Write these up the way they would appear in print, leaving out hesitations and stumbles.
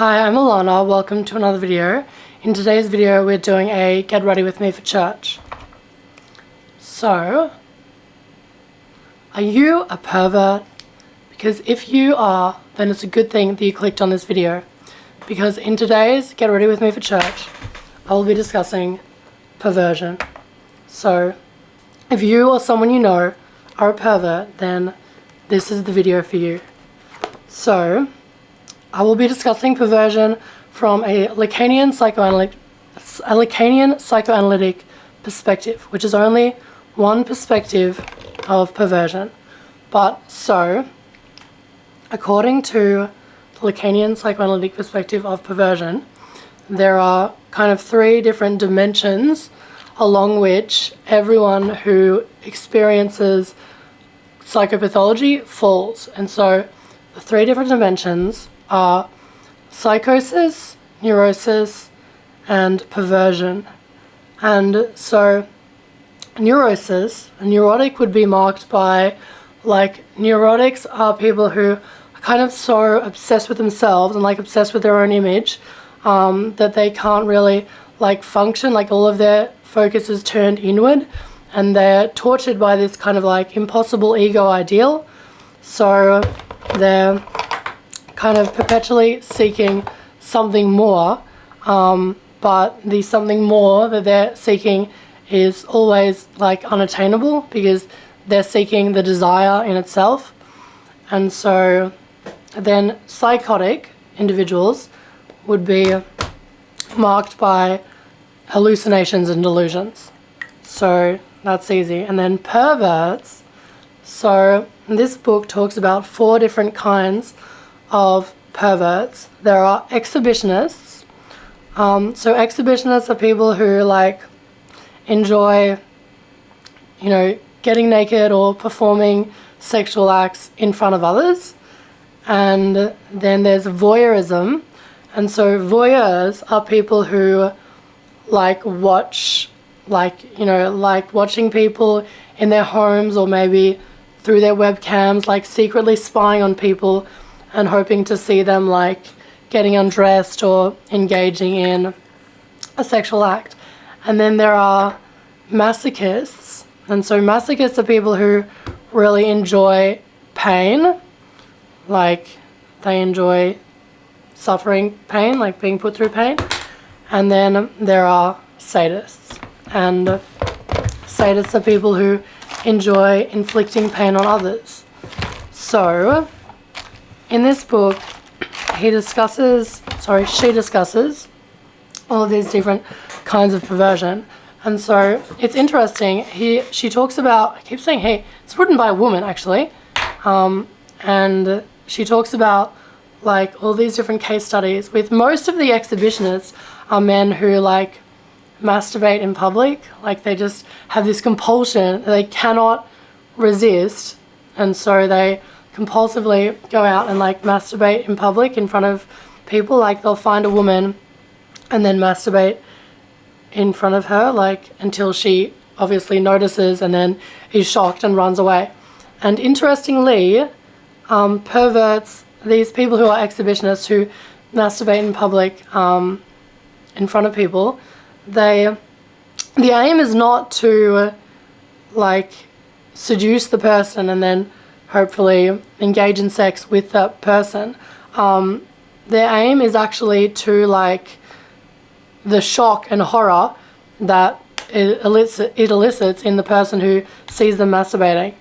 Hi, I'm Alana. Welcome to another video. In today's video we're doing a get ready with me for church. So, are you a pervert? Because if you are, then it's a good thing that you clicked on this video. Because in today's get ready with me for church, I will be discussing perversion. So, if you or someone you know are a pervert, then this is the video for you. So, I will be discussing perversion from a Lacanian psychoanalytic perspective, which is only one perspective of perversion. But so, according to the Lacanian psychoanalytic perspective of perversion, there are kind of three different dimensions along which everyone who experiences psychopathology falls. And so, the three different dimensions are psychosis, neurosis, and perversion. And so neurosis, a neurotic would be marked by, neurotics are people who are kind of so obsessed with themselves and obsessed with their own image that they can't really function, all of their focus is turned inward and they're tortured by this kind of impossible ego ideal. So they're kind of perpetually seeking something more, but the something more that they're seeking is always unattainable because they're seeking the desire in itself. And so then psychotic individuals would be marked by hallucinations and delusions. So that's easy. And then perverts. So this book talks about 4 different kinds of perverts. There are exhibitionists. So exhibitionists are people who enjoy, getting naked or performing sexual acts in front of others. And then there's voyeurism. And so voyeurs are people who watch, watching people in their homes or maybe through their webcams, secretly spying on people and hoping to see them getting undressed or engaging in a sexual act. And then there are masochists. And so masochists are people who really enjoy pain, they enjoy suffering pain, being put through pain. And then there are sadists. And sadists are people who enjoy inflicting pain on others. So in this book, she discusses all of these different kinds of perversion. And so it's interesting. She talks about, I keep saying hey, it's written by a woman actually. And she talks about all these different case studies. With most of the exhibitionists are men who masturbate in public. They just have this compulsion that they cannot resist. And so they compulsively go out and masturbate in public in front of people. They'll find a woman and then masturbate in front of her until she obviously notices and then is shocked and runs away. And interestingly, perverts, these people who are exhibitionists who masturbate in public in front of people, the aim is not to seduce the person and then hopefully engage in sex with that person. Their aim is actually to the shock and horror that it elicits in the person who sees them masturbating.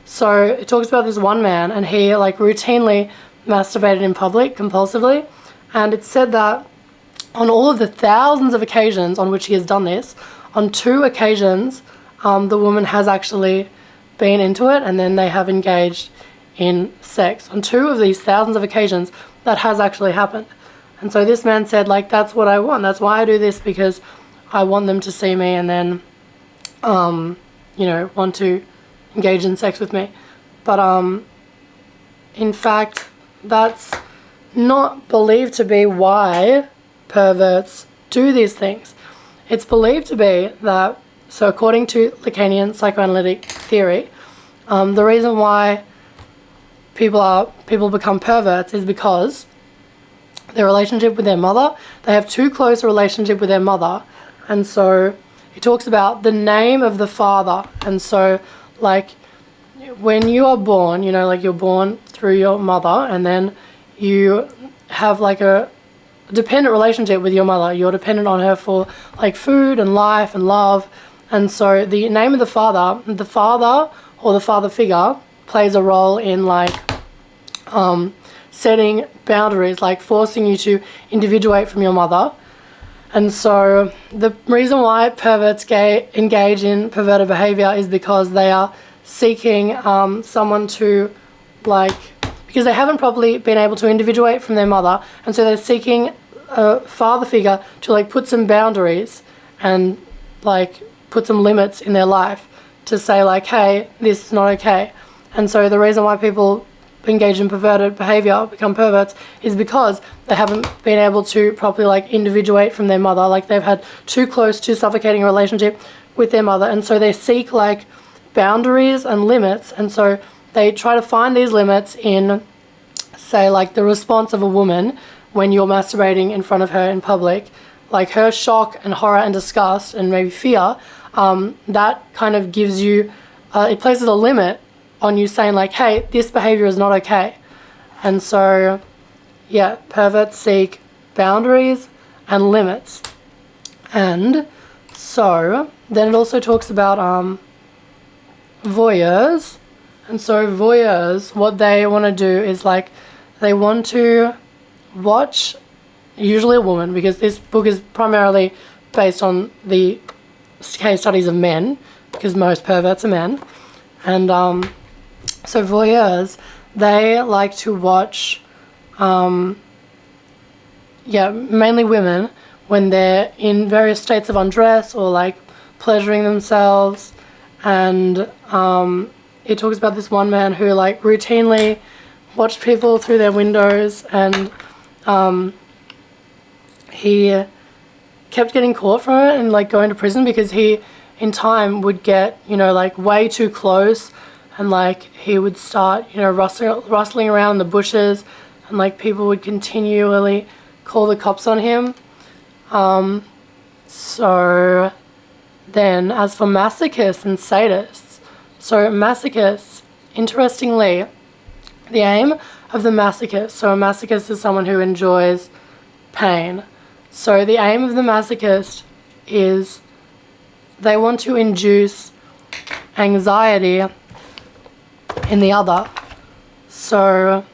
So it talks about this one man, and he routinely masturbated in public compulsively, and it's said that on all of the thousands of occasions on which he has done this, on 2 occasions the woman has actually been into it and then they have engaged in sex. On 2 of these thousands of occasions that has actually happened. And so this man said that's what I want, that's why I do this, because I want them to see me and then want to engage in sex with me. But in fact that's not believed to be why perverts do these things. It's believed to be that, so according to Lacanian Psychoanalytic theory, the reason why people become perverts is because their relationship with their mother. They have too close a relationship with their mother. And so he talks about the name of the father. And so, like, when you are born, you know, like you're born through your mother, and then you have like a dependent relationship with your mother. You're dependent on her for like food and life and love. And so the name of the father or the father figure plays a role in like setting boundaries, like forcing you to individuate from your mother. And so the reason why perverts engage in perverted behavior is because they are seeking someone to, like, because they haven't properly been able to individuate from their mother, and so they're seeking a father figure to like put some boundaries and like put some limits in their life to say like, hey, this is not okay. And so the reason why people engage in perverted behavior, become perverts, is because they haven't been able to properly like individuate from their mother. Like they've had too close, too suffocating a relationship with their mother, and so they seek like boundaries and limits. And so they try to find these limits in, say, like the response of a woman when you're masturbating in front of her in public, like her shock and horror and disgust and maybe fear. That kind of gives you, it places a limit on you, saying like, hey, this behavior is not okay. And so, yeah, perverts seek boundaries and limits. And so then it also talks about voyeurs. And so voyeurs, what they want to do is like, they want to watch, usually a woman, because this book is primarily based on the case studies of men, because most perverts are men. And so voyeurs, they like to watch, mainly women, when they're in various states of undress or like pleasuring themselves. And it talks about this one man who like routinely watched people through their windows, and he kept getting caught for it and like going to prison because he in time would get, you know, like way too close, and like he would start, you know, rustling around in the bushes, and like people would continually call the cops on him. So then as for masochists and sadists, so masochists, interestingly, the aim of the masochist, so a masochist is someone who enjoys pain. So the aim of the masochist is they want to induce anxiety in the other. So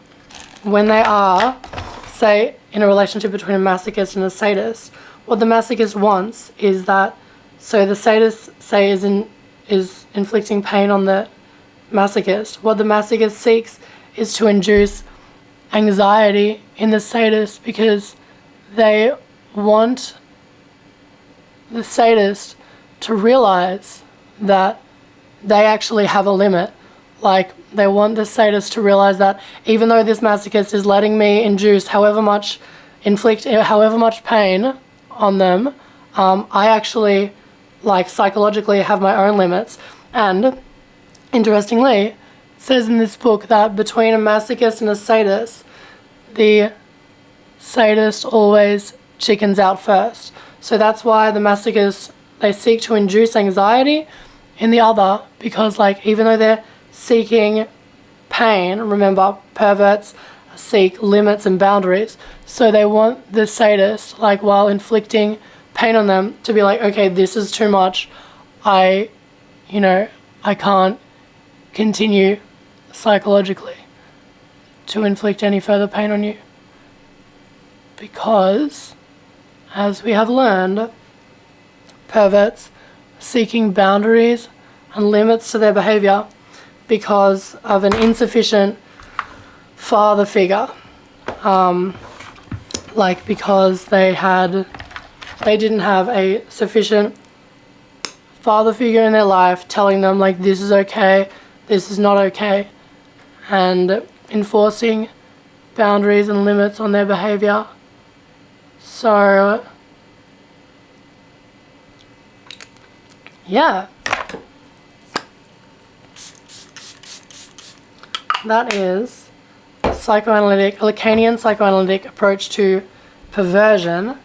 when they are, say, in a relationship between a masochist and a sadist, what the masochist wants is that, so the sadist, say, is inflicting pain on the masochist. What the masochist seeks is to induce anxiety in the sadist, because they want the sadist to realize that they actually have a limit. Like, they want the sadist to realize that even though this masochist is letting me induce inflict however much pain on them, I actually, like, psychologically have my own limits. And interestingly, it says in this book that between a masochist and a sadist, the sadist always chickens out first. So that's why the masochists, they seek to induce anxiety in the other, because, like, even though they're seeking pain, remember, perverts seek limits and boundaries. So they want the sadist, like, while inflicting pain on them, to be like, okay, this is too much. I can't continue psychologically to inflict any further pain on you. Because, as we have learned, perverts seeking boundaries and limits to their behavior because of an insufficient father figure. Because they didn't have a sufficient father figure in their life telling them, like, this is okay, this is not okay, and enforcing boundaries and limits on their behavior. So, yeah. That is Lacanian psychoanalytic approach to perversion.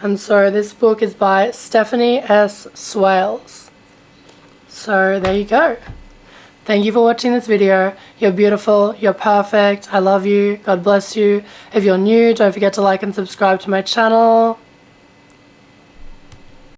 And so this book is by Stephanie S. Swales. So there you go. Thank you for watching this video. You're beautiful, you're perfect, I love you, God bless you. If you're new, don't forget to like and subscribe to my channel.